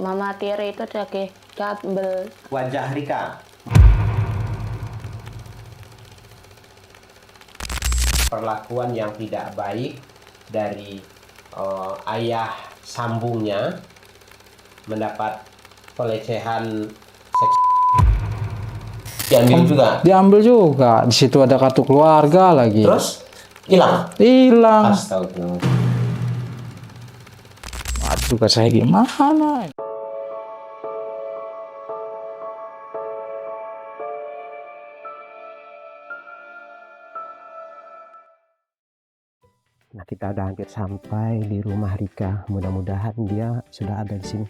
Mama tiri itu lagi kabel. Wajah Rika. Perlakuan yang tidak baik dari ayah sambungnya mendapat pelecehan seks. Diambil juga. Diambil juga. Di situ ada kartu keluarga lagi. Terus hilang. Hilang. Astagfirullah. Waduh, kata saya gimana? Nah, kita udah hampir sampai di rumah Rika. Mudah-mudahan dia sudah ada di sini.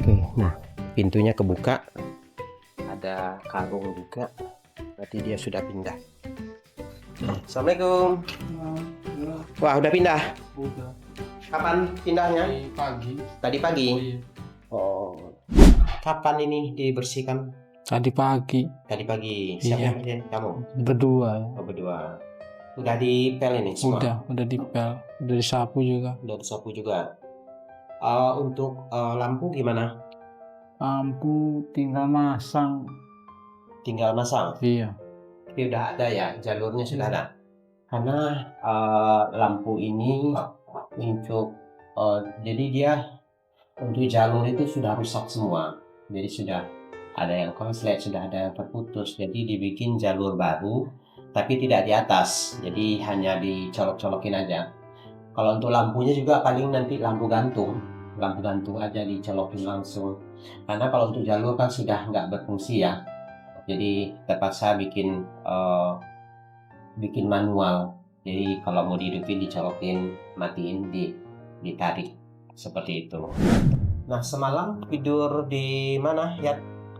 Oke, nah pintunya kebuka. Ada karung juga. Berarti dia sudah pindah. Assalamualaikum. Wah, udah pindah. Udah. Kapan pindahnya? Pagi. Tadi pagi. Iya. Oh. Kapan ini dibersihkan? Tadi pagi. Tadi pagi. Siapa Iya. yang bersihin? Kamu? Berdua. Oh, berdua. Udah dipel ini semua? Udah dipel. Udah disapu juga. Udah disapu juga. Untuk lampu gimana? Lampu tinggal masang. Tinggal masang. Iya. Tapi udah ada ya, jalurnya sudah ada. Karena lampu ini untuk jadi dia untuk jalur itu sudah rusak semua. Jadi sudah ada yang konslet, sudah ada yang terputus. Jadi dibikin jalur baru, tapi tidak di atas. Jadi hanya dicolok-colokin aja. Kalau untuk lampunya juga paling nanti lampu gantung aja dicolokin langsung. Karena kalau untuk jalur kan sudah nggak berfungsi ya. Jadi terpaksa bikin manual. Jadi kalau mau dihidupin dicolokin, matiin, ditarik seperti itu. Nah, semalam tidur di mana ya?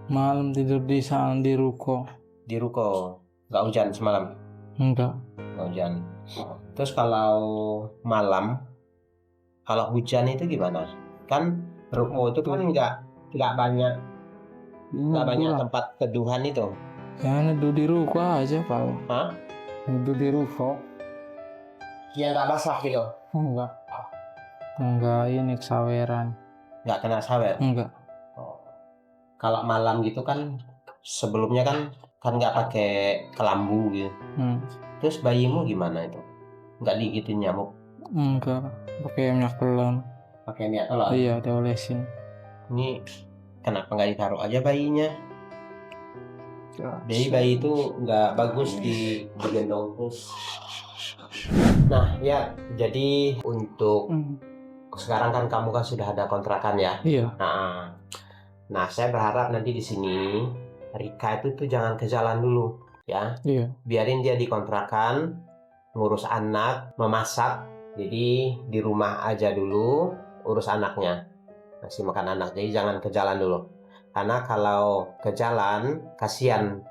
Malam tidur di sana di ruko. Di ruko. Nggak hujan semalam? Enggak. Nggak hujan. Terus kalau malam, kalau hujan itu gimana? Kan ruko itu kan nggak banyak tempat teduhan itu. Ya tidur di ruko aja Pak. Hah? Tidur di ruko. Ya nggak basah gitu. Enggak ini kesaweran. Nggak kena sawer. Enggak. Kalau malam gitu kan sebelumnya kan nggak pakai kelambu gitu. Terus bayimu gimana itu? Nggak digigitin nyamuk? Enggak. Pakai minyak telon. Pakai minyak telon? Iya, diolesin. Ini kenapa nggak ditaruh aja bayinya? Jadi bayi itu nggak bagus digendong terus. Nah ya, jadi untuk sekarang kan kamu kan sudah ada kontrakan ya. Iya. Nah, saya berharap nanti di sini Rika itu tuh jangan ke jalan dulu ya. Iya. Biarin dia di kontrakan, ngurus anak, memasak. Jadi di rumah aja dulu, urus anaknya, kasih makan anak. Jadi jangan ke jalan dulu. Karena kalau ke jalan kasihan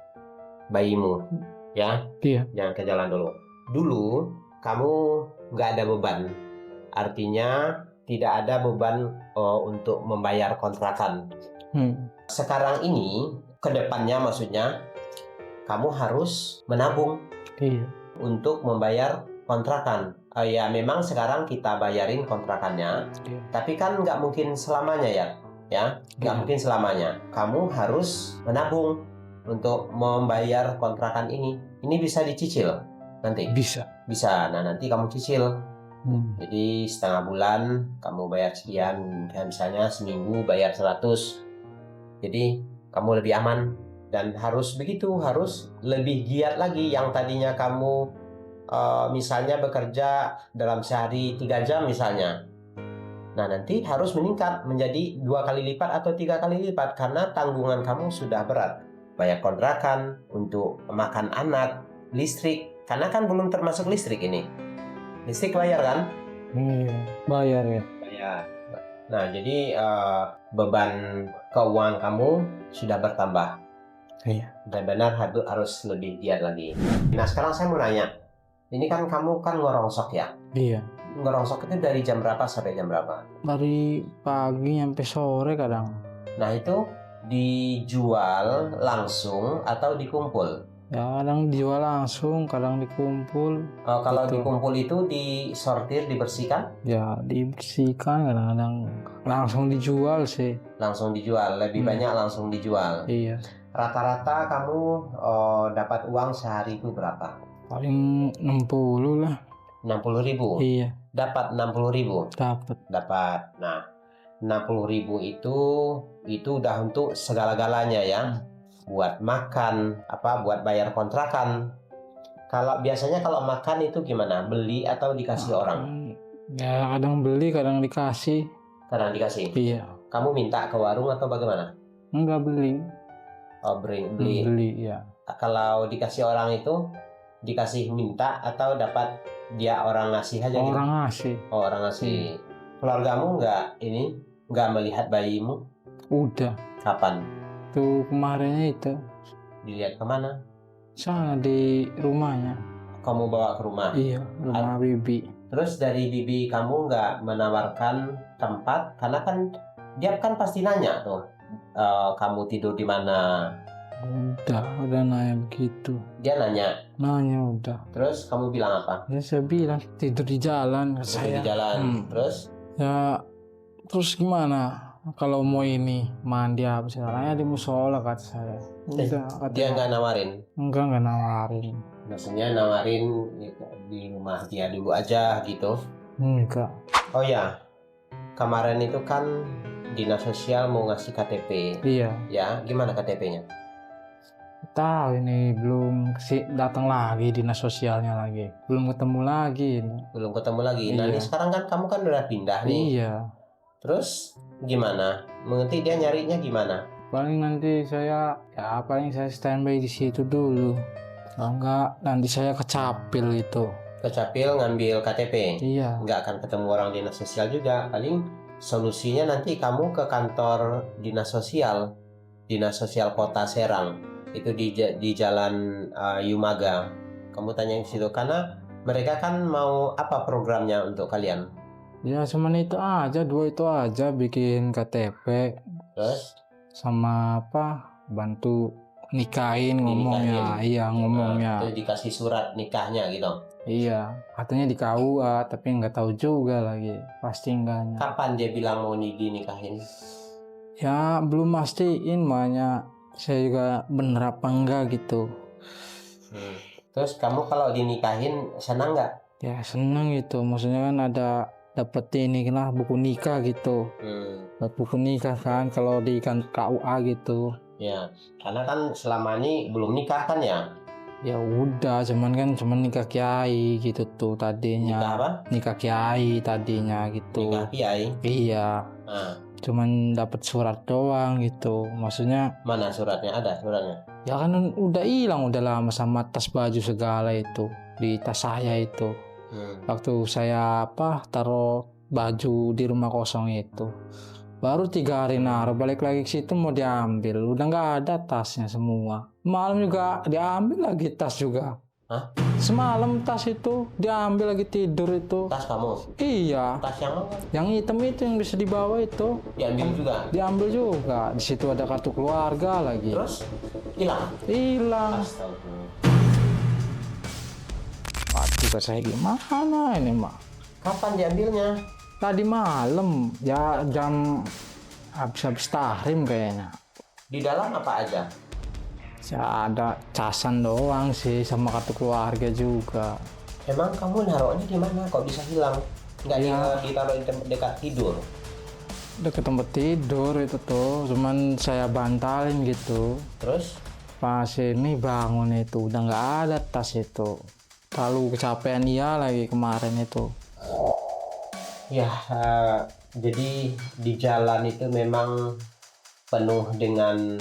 bayimu ya. Iya. Jangan ke jalan dulu. Dulu kamu nggak ada beban. Artinya tidak ada beban untuk membayar kontrakan. Sekarang ini, kedepannya maksudnya, kamu harus menabung untuk membayar kontrakan. Ya memang sekarang kita bayarin kontrakannya, tapi kan nggak mungkin selamanya ya, nggak mungkin selamanya. Kamu harus menabung untuk membayar kontrakan ini. Ini bisa dicicil nanti. Bisa. Nah nanti kamu cicil. Jadi setengah bulan kamu bayar sekian, misalnya seminggu bayar 100. Jadi kamu lebih aman dan harus begitu, harus lebih giat lagi. Yang tadinya kamu misalnya bekerja dalam sehari 3 jam misalnya. Nah nanti harus meningkat menjadi 2 kali lipat atau 3 kali lipat karena tanggungan kamu sudah berat. Bayar kontrakan, untuk makan anak, listrik. Karena kan belum termasuk listrik ini. Listrik bayar kan? Iya, bayar ya. Bayar. Nah, jadi beban keuangan kamu sudah bertambah. Iya. Benar-benar harus lebih giat lagi. Nah, sekarang saya mau nanya. Ini kan kamu kan ngerongsok ya? Iya. Ngerongsok itu dari jam berapa sampai jam berapa? Dari pagi sampai sore kadang. Nah, itu dijual langsung atau dikumpul? Ya kadang dijual langsung, kadang dikumpul. Oh, kalau Gitu. dikumpul itu disortir, dibersihkan, Ya dibersihkan, kadang-kadang langsung dijual sih. langsung dijual. Lebih banyak langsung dijual. Iya. Rata-rata kamu dapat uang sehari itu berapa? Paling 60 lah. 60.000. Iya, Dapat 60.000. dapat. Dapat. Nah, 60.000 itu udah untuk segala-galanya ya. Buat makan, buat bayar kontrakan. Kalau biasanya kalau makan itu gimana? Beli atau dikasih orang? Ya kadang beli, kadang dikasih. Kadang dikasih. Iya. Kamu minta ke warung atau bagaimana? Enggak beli. Oh, beli. Beli ya. Kalau dikasih orang itu dikasih minta atau dapat dia orang ngasih aja gitu? Orang ngasih. Oh, orang ngasih. Keluargamu nggak melihat bayimu? Udah. Kapan? Tuh kemarinnya itu. Dilihat kemana? Sana di rumahnya. Kamu bawa ke rumah? Iya, rumah bibi. Terus dari bibi kamu nggak menawarkan tempat? Karena kan dia kan pasti nanya tuh, kamu tidur di mana? Udah nanya begitu. Dia nanya. Nanya udah. Terus kamu bilang apa? Ya saya bilang tidur di jalan. Tidur Saya. di jalan. Terus? Ya terus gimana? Kalau mau ini mandi apa caranya di musola kata saya. Udah. Dia nggak nawarin? Enggak nawarin. Maksudnya nawarin di rumah dia dulu aja gitu? Enggak. Oh ya, kemarin itu kan dinas sosial mau ngasih KTP. Iya. Ya, gimana KTP-nya? Tahu ini belum datang lagi dinas sosialnya lagi. Belum ketemu lagi ini. Belum ketemu lagi. Nah, Iya. ini sekarang kan kamu kan udah pindah nih. Iya. Terus gimana? Mengerti dia nyarinya gimana? Paling nanti saya standby di situ dulu. Kalau enggak nanti saya kecapil itu. Kecapil ngambil KTP. Iya. Nggak akan ketemu orang dinas sosial juga. Paling solusinya nanti kamu ke kantor dinas sosial Kota Serang. Itu di Jalan Yumaga. Kamu tanya di situ karena mereka kan mau apa programnya untuk kalian? Ya cuman itu aja, 2 itu aja, bikin KTP. Terus Sama bantu nikahin ngomongnya. Iya ngomongnya. Itu dikasih surat nikahnya gitu. Iya, katanya di KUA, tapi nggak tahu juga lagi. Pasti enggaknya. Kapan dia bilang mau dinikahin? Ya belum mastiin, makanya saya juga bener apa enggak gitu. Terus kamu kalau dinikahin senang nggak? Ya seneng gitu, maksudnya kan dapet ini lah buku nikah gitu. Buku nikah kan kalau di KUA gitu. Ya, karena kan selama ini belum nikah kan ya? Ya udah, cuman nikah kiai gitu tuh tadinya. Nikah apa? Nikah kiai tadinya gitu. Nikah kiai? Iya. Cuman dapat surat doang gitu. Maksudnya mana suratnya? Ada suratnya? ya kan udah hilang, udah lama, sama tas baju segala itu di tas saya itu. Waktu saya taruh baju di rumah kosong itu, baru 3 hari naruh, balik lagi ke situ mau diambil, udah nggak ada tasnya semua. Malam juga diambil lagi tas juga. Hah? Semalam tas itu diambil lagi tidur itu. Tas kamu? Iya. Tas yang mana? Yang hitam itu yang bisa dibawa itu. Diambil juga? Diambil juga. Di situ ada kartu keluarga lagi. Terus hilang? Hilang. Astagfirullah. Juga saya gimana ini mak? Kapan diambilnya? Tadi malam, ya jam habis tahrim kayaknya. Di dalam apa aja? Ya ada casan doang sih, sama kartu keluarga juga. Emang kamu naruhnya di mana? Kok bisa hilang? Nggak ditaruh di dekat tidur? Dekat tempat tidur itu tuh, cuman saya bantalin gitu. Terus? Pas ini bangun itu udah nggak ada tas itu. Terlalu kecapean iya lagi kemarin itu. Ya, jadi di jalan itu memang penuh dengan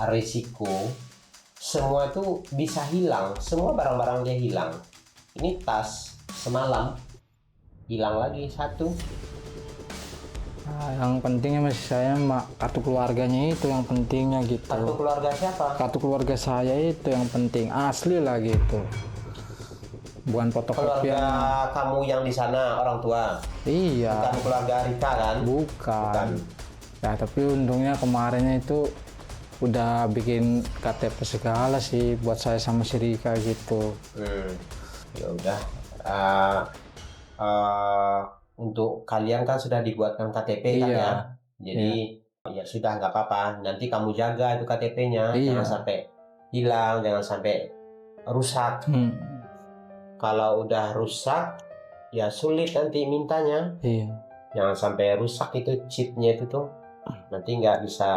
risiko. Semua itu bisa hilang, semua barang-barang dia hilang. Ini tas semalam hilang lagi 1. Nah, yang pentingnya masih saya kartu keluarganya itu yang pentingnya gitu. Kartu keluarga siapa? Kartu keluarga saya itu yang penting, asli lah gitu. Bukan fotokopi. Keluarga kamu yang di sana orang tua? Iya. Bukan keluarga Rika kan? Bukan. Ya tapi untungnya kemarinnya itu udah bikin KTP segala sih buat saya sama si Rika gitu. Ya udah. Untuk kalian kan sudah dibuatkan KTP kan ya. Jadi ya sudah nggak apa-apa. Nanti kamu jaga itu KTP-nya, jangan sampai hilang, jangan sampai rusak. Kalau udah rusak, ya sulit nanti mintanya. Jangan sampai rusak itu chipnya itu tuh, nanti nggak bisa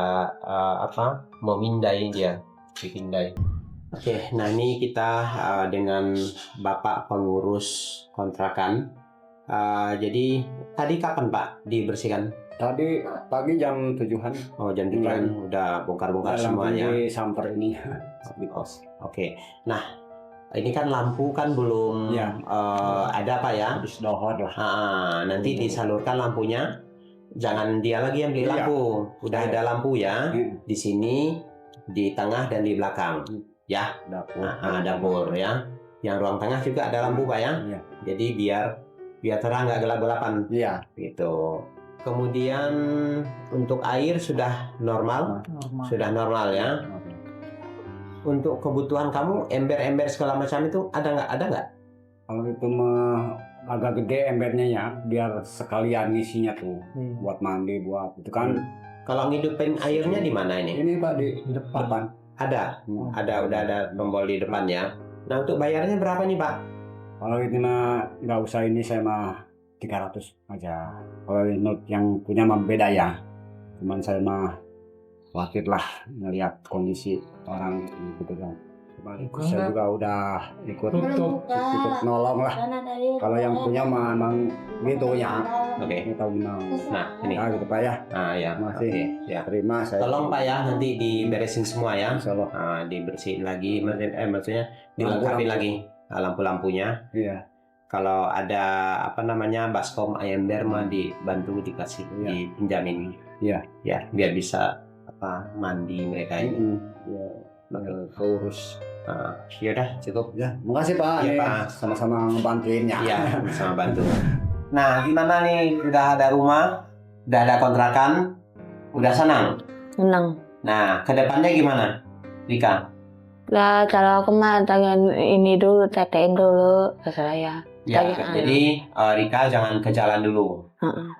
memindai dia, dipindai. Oke, nah ini kita dengan Bapak pengurus kontrakan. Jadi tadi kapan Pak dibersihkan? Tadi pagi jam 7-an. Oh, jam 7-an udah bongkar-bongkar semuanya. Samper ini. Oke. Nah, ini kan lampu kan belum ada Pak ya? Habis dohor lah. Nanti disalurkan lampunya. Jangan dia lagi yang beli lampu. Udah ada lampu ya. Di sini, di tengah dan di belakang. Ya, dapur ya. Yang ruang tengah juga ada lampu Pak ya. Jadi biar terang, nggak gelap-gelapan. Gitu. Kemudian untuk air sudah normal. Sudah normal ya. Untuk kebutuhan kamu, ember-ember segala macam itu ada nggak? Kalau itu mah agak gede embernya ya, biar sekalian isinya tuh buat mandi, buat itu kan. Kalau ngidupin airnya di mana ini? Ini Pak di depan. Udah ada tombol di depan ya. Nah, untuk bayarnya berapa nih Pak? Kalau ini mah nggak usah, ini saya mah 300 aja. Kalau yang punya mah beda ya. Cuman saya mah khawatir lah ngelihat kondisi orang gitu kan. Saya juga udah ikut nolong lah. Kalau yang punya mah emang gitu ya. Oke. Kita menang. Nah, ini. Gitu Pak ya. Ya. Masih. Ya. Terima saya. Tolong Pak ya, nanti diberesin semua ya. Insyaallah. Dibersihin lagi, maksudnya dilengkapi lagi lampu-lampunya. Iya. Kalau ada baskom ember mah dibantu dikasih, dipinjamin. Iya. Ya, biar bisa mandi mereka ini. Keurus. Yaudah cukup. Ya, makasih Pak. Iya Pak, sama-sama ngebantuinnya. Iya, sama bantu. Nah, gimana nih? Udah ada rumah, udah ada kontrakan, udah senang? Senang. Nah, kedepannya gimana, Rika? Lah, kalau aku mah tangan ini dulu, tetein dulu ke saya. Ya, jadi Rika jangan ke jalan dulu.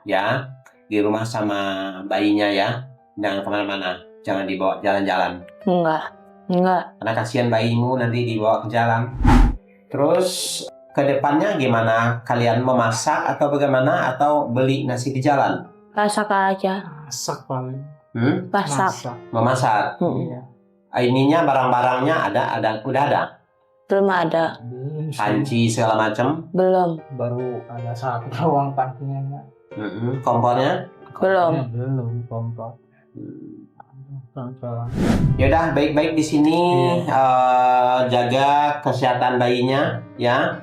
Ya, di rumah sama bayinya ya. Jangan kemana-mana, jangan dibawa jalan-jalan. Enggak. Karena kasihan bayimu nanti dibawa ke jalan. Terus kedepannya gimana? Kalian memasak atau bagaimana? Atau beli nasi di jalan? Masak aja. Masak paling. Masak. Memasak. Ininya barang-barangnya udah ada. Belum ada. Panci segala macam. Belum. Baru ada satu ruang parkirnya. Kompornya? Belum kompor. Yaudah, baik-baik di sini. Jaga kesehatan bayinya ya.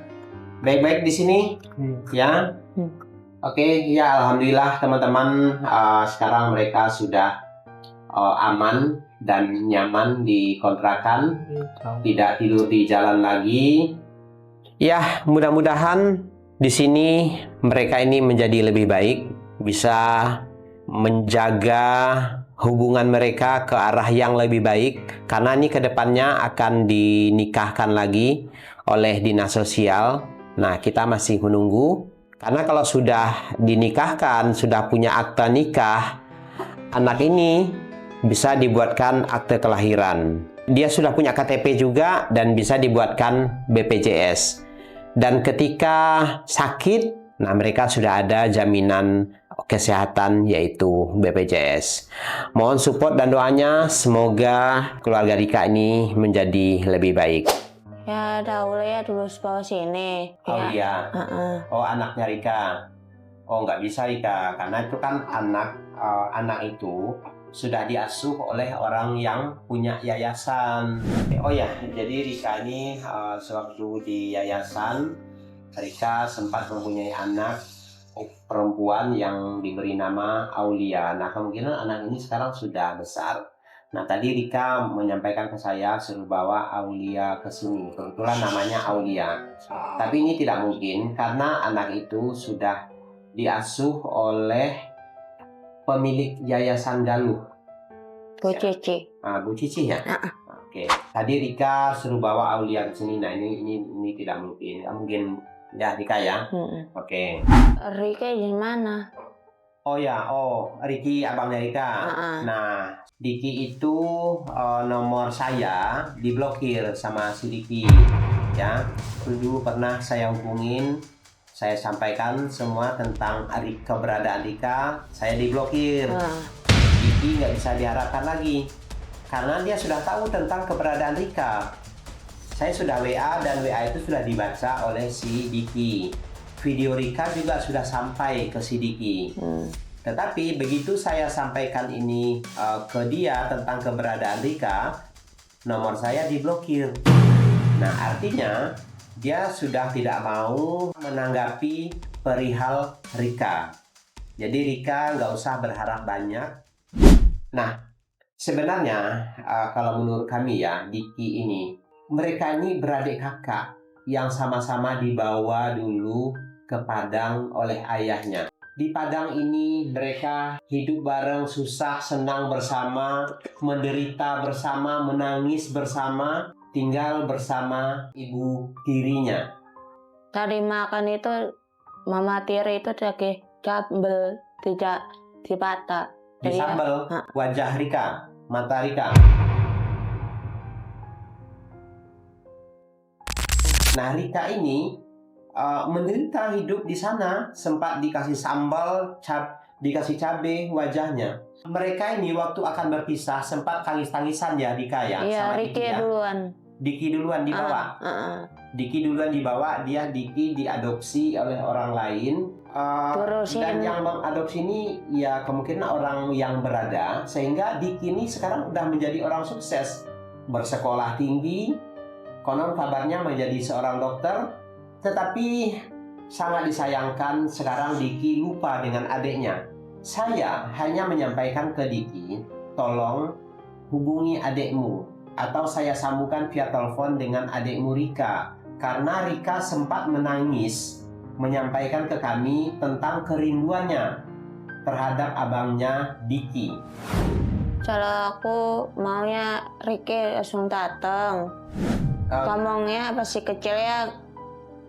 Baik-baik di sini ya. Oke, ya alhamdulillah teman-teman, sekarang mereka sudah aman dan nyaman di kontrakan, tidak tidur di jalan lagi. Ya, mudah-mudahan di sini mereka ini menjadi lebih baik, bisa menjaga hubungan mereka ke arah yang lebih baik, karena ini kedepannya akan dinikahkan lagi oleh dinas sosial. Nah, kita masih menunggu, karena kalau sudah dinikahkan, sudah punya akta nikah, anak ini bisa dibuatkan akte kelahiran. Dia sudah punya KTP juga dan bisa dibuatkan BPJS. Dan ketika sakit, nah mereka sudah ada jaminan kesehatan yaitu BPJS. Mohon support dan doanya, semoga keluarga Rika ini menjadi lebih baik. Ya, Aulia dulu bawa sini. Iya. Oh, anaknya Rika. Oh, nggak bisa Rika, karena itu kan anak itu sudah diasuh oleh orang yang punya yayasan. Oh ya, jadi Rika ini sewaktu di yayasan, Rika sempat mempunyai anak perempuan yang diberi nama Aulia. Nah, kemungkinan anak ini sekarang sudah besar. Nah, tadi Rika menyampaikan ke saya suruh bawa Aulia ke sini. Kebetulan namanya Aulia. Tapi ini tidak mungkin karena anak itu sudah diasuh oleh pemilik Yayasan Galuh. Bu Cici. Bu Cici ya? Oke. Tadi Rika suruh bawa Aulia ke sini. Nah, ini tidak mungkin. Mungkin ya Rika ya. Oke. Rika di mana? Oh ya, Riki abangnya Rika. Nah, Diki itu nomor saya diblokir sama si Diki. Ya, dulu pernah saya hubungin, saya sampaikan semua tentang keberadaan Rika, saya diblokir. Diki nggak bisa diharapkan lagi, karena dia sudah tahu tentang keberadaan Rika. Saya sudah WA dan WA itu sudah dibaca oleh si Diki. Video Rika juga sudah sampai ke si Diki. Tetapi begitu saya sampaikan ini ke dia tentang keberadaan Rika, nomor saya diblokir. Nah, artinya dia sudah tidak mau menanggapi perihal Rika. Jadi Rika nggak usah berharap banyak. Nah, sebenarnya kalau menurut kami ya, Diki ini, mereka ini beradik kakak yang sama-sama dibawa dulu ke Padang oleh ayahnya. Di Padang ini mereka hidup bareng, susah, senang bersama, menderita bersama, menangis bersama, tinggal bersama ibu tirinya. Tadi makan itu Mama Tiri itu pakai sambal tidak dipata. Di sambal wajah Rika, mata Rika. Nah, Rika ini menderita hidup di sana, sempat dikasih sambal, dikasih cabai wajahnya. Mereka ini waktu akan berpisah sempat tangis-tangisan ya Rika ya. Iya, sama Riki ya. Diki duluan dibawa. Diki duluan dibawa, Diki diadopsi oleh orang lain. Dan yang mengadopsi ini ya kemungkinan orang yang berada, sehingga Diki ini sekarang udah menjadi orang sukses, bersekolah tinggi, konon kabarnya menjadi seorang dokter. Tetapi sangat disayangkan sekarang Diki lupa dengan adiknya. Saya hanya menyampaikan ke Diki, tolong hubungi adikmu, atau saya sambungkan via telepon dengan adikmu Rika, karena Rika sempat menangis menyampaikan ke kami tentang kerinduannya terhadap abangnya Diki. Kalau aku maunya Riki langsung datang. Ngomongnya masih kecil ya,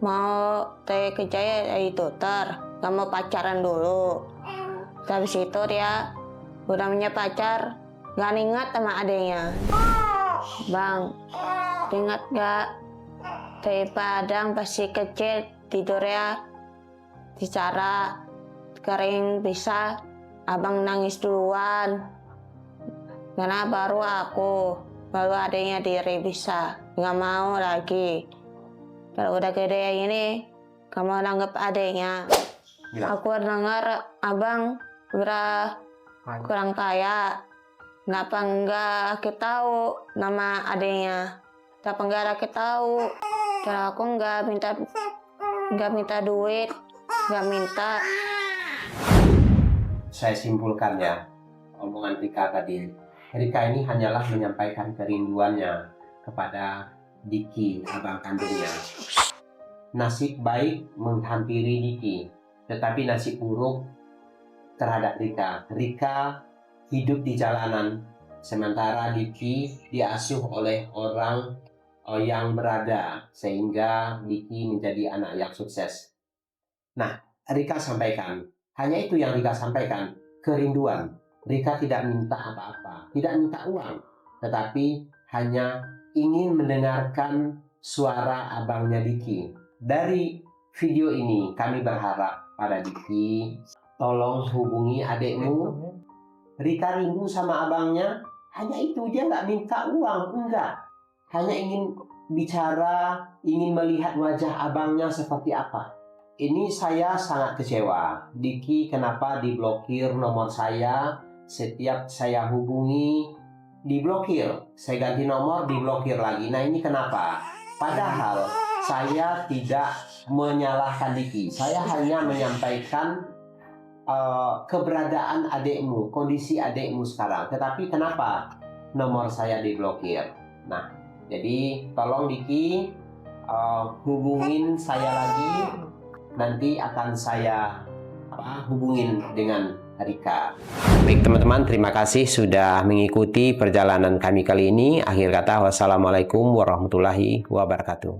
mau kerja ya itu gak mau pacaran dulu. Habis itu dia udah punya pacar, gak ingat sama adiknya. Bang, ingat gak dari Padang pasti kecil tidurnya di cara kering bisa, abang nangis duluan. Karena baru adiknya Diri bisa, gak mau lagi. Kalau udah gede ini, kamu nanggep adiknya. Aku dengar abang udah kurang kaya. Kenapa enggak kita tahu nama adiknya? Kenapa enggak kita tahu? Kalau aku enggak minta duit, enggak minta. Saya simpulkan ya, omongan Rika tadi. Rika ini hanyalah menyampaikan kerinduannya kepada Diki, abang kandungnya. Nasib baik menghampiri Diki, tetapi nasib buruk terhadap Rika. Rika hidup di jalanan, sementara Diki diasuh oleh orang yang berada, sehingga Diki menjadi anak yang sukses. Nah, Rika sampaikan, hanya itu yang Rika sampaikan, kerinduan. Rika tidak minta apa-apa, tidak minta uang, tetapi hanya ingin mendengarkan suara abangnya Diki. Dari video ini kami berharap pada Diki, tolong hubungi adikmu. Rika rindu sama abangnya, hanya itu, dia nggak minta uang, enggak. Hanya ingin bicara, ingin melihat wajah abangnya seperti apa. Ini saya sangat kecewa. Diki kenapa diblokir nomor saya? Setiap saya hubungi diblokir, saya ganti nomor diblokir lagi. Nah, ini kenapa? Padahal saya tidak menyalahkan Diki, saya hanya menyampaikan keberadaan adikmu, kondisi adikmu sekarang. Tetapi kenapa nomor saya diblokir? Nah, jadi tolong Diki hubungin saya lagi, nanti akan saya hubungin dengan Rika. Baik teman-teman, terima kasih sudah mengikuti perjalanan kami kali ini. Akhir kata, wassalamualaikum warahmatullahi wabarakatuh.